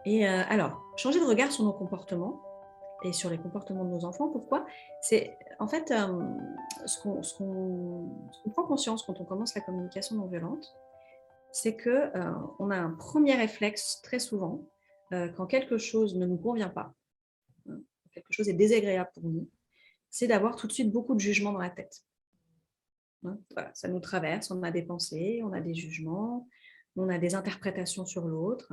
Et alors, changer de regard sur nos comportements et sur les comportements de nos enfants, pourquoi? C'est en fait, ce qu'on prend conscience quand on commence la communication non violente, c'est que, on a un premier réflexe très souvent, quand quelque chose ne nous convient pas, hein, quand quelque chose est désagréable pour nous, c'est d'avoir tout de suite beaucoup de jugements dans la tête, hein. Voilà, ça nous traverse, on a des pensées, on a des jugements, on a des interprétations sur l'autre.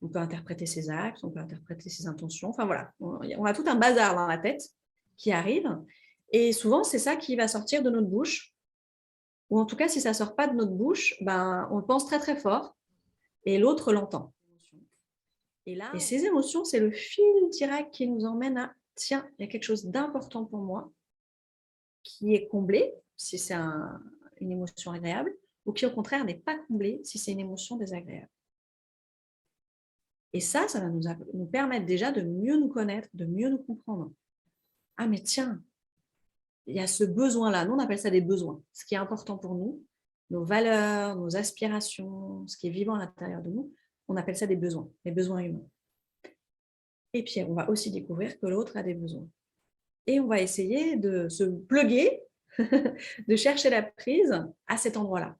On peut interpréter ses actes, on peut interpréter ses intentions, enfin voilà, on a tout un bazar dans la tête qui arrive et souvent c'est ça qui va sortir de notre bouche ou en tout cas si ça sort pas de notre bouche, ben, on le pense très, très fort et l'autre l'entend. Et ces émotions, c'est le fil direct qui nous emmène à: «Tiens, il y a quelque chose d'important pour moi qui est comblé», si c'est une émotion agréable, ou qui au contraire n'est pas comblé si c'est une émotion désagréable. Et ça va nous permettre déjà de mieux nous connaître, de mieux nous comprendre. Ah mais tiens, il y a ce besoin-là. Nous, on appelle ça des besoins. Ce qui est important pour nous, nos valeurs, nos aspirations, ce qui est vivant à l'intérieur de nous, on appelle ça des besoins, les besoins humains. Et puis, on va aussi découvrir que l'autre a des besoins. Et on va essayer de se plugger, de chercher la prise à cet endroit-là,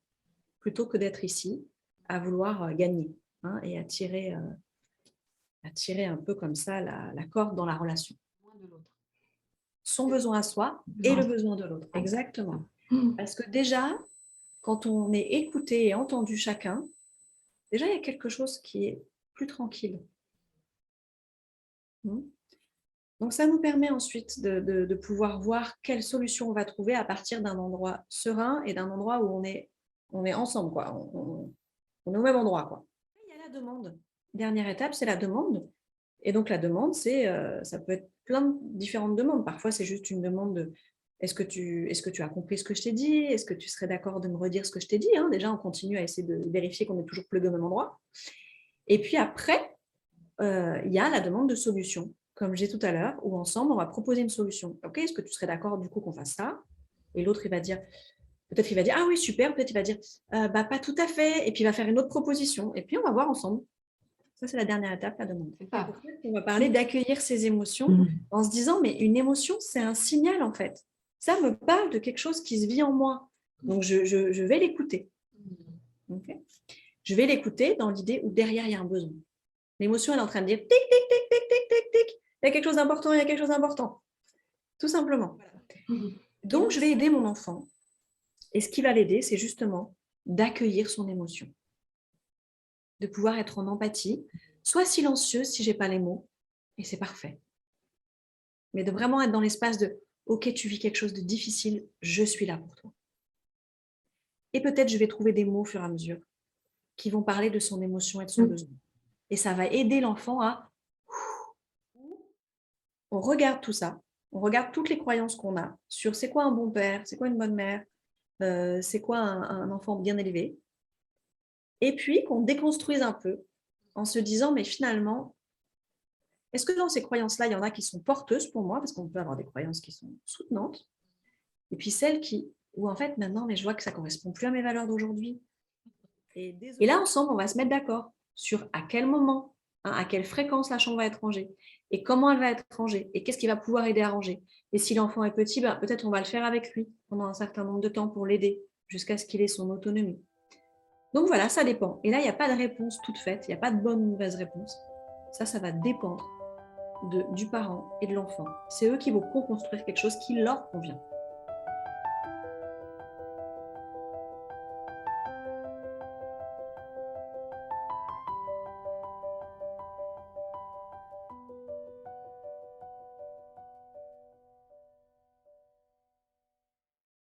plutôt que d'être ici à vouloir gagner, hein, et à tirer un peu comme ça la corde dans la relation. De l'autre. Son besoin à soi et Besoin. le besoin de l'autre. Ouais. Exactement. Mmh. Parce que déjà, quand on est écouté et entendu chacun, déjà, il y a quelque chose qui est plus tranquille. Mmh. Donc ça nous permet ensuite de pouvoir voir quelle solution on va trouver à partir d'un endroit serein et d'un endroit où on est ensemble, quoi. On est au même endroit, quoi. Il y a la demande. Dernière étape, c'est la demande. Et donc la demande, ça peut être plein de différentes demandes. Parfois, c'est juste une demande de: «Est-ce que tu as compris ce que je t'ai dit? Est-ce que tu serais d'accord de me redire ce que je t'ai dit?» hein. Déjà, on continue à essayer de vérifier qu'on est toujours plugués au même endroit. Et puis après, il y a la demande de solution, comme j'ai dit tout à l'heure, où ensemble, on va proposer une solution. «OK, est-ce que tu serais d'accord du coup qu'on fasse ça?» Et l'autre, il va dire peut-être il va dire: «Ah oui, super», peut-être il va dire: «Bah, pas tout à fait», et puis il va faire une autre proposition et puis on va voir ensemble. Ça, c'est la dernière étape, la demande. C'est Et ça. peut-être qu'on va parler d'accueillir ces émotions Mmh. en se disant: «Mais une émotion, c'est un signal, en fait. Ça me parle de quelque chose qui se vit en moi, donc je vais l'écouter». OK? Je vais l'écouter dans l'idée où derrière, il y a un besoin. L'émotion, elle est en train de dire: «Tic, tic, tic, tic, tic, tic, tic, il y a quelque chose d'important, il y a quelque chose d'important». Tout simplement. Mmh. Et Donc donc je vais aider mon enfant et ce qui va l'aider, c'est justement d'accueillir son émotion, de pouvoir être en empathie, soit silencieuse si j'ai pas les mots et c'est parfait. Mais de vraiment être dans l'espace de: «OK, tu vis quelque chose de difficile, je suis là pour toi». Et peut-être je vais trouver des mots au fur et à mesure qui vont parler de son émotion et de son Mmh. besoin. Et ça va aider l'enfant à on regarde tout ça, on regarde toutes les croyances qu'on a sur c'est quoi un bon père, c'est quoi une bonne mère, c'est quoi un enfant bien élevé, et puis qu'on déconstruise un peu en se disant: «Mais finalement, est-ce que dans ces croyances-là, il y en a qui sont porteuses pour moi?» parce qu'on peut avoir des croyances qui sont soutenantes, et puis celles où en fait maintenant, mais je vois que ça correspond plus à mes valeurs d'aujourd'hui. Et là, ensemble, on va se mettre d'accord sur à quel moment, hein, à quelle fréquence la chambre va être rangée et comment elle va être rangée et qu'est-ce qui va pouvoir aider à ranger. Et si l'enfant est petit, ben, peut-être on va le faire avec lui pendant un certain nombre de temps pour l'aider jusqu'à ce qu'il ait son autonomie. Donc voilà, ça dépend. Et là, il n'y a pas de réponse toute faite, il n'y a pas de bonne ou mauvaise réponse. Ça va dépendre du parent et de l'enfant. C'est eux qui vont co-construire quelque chose qui leur convient.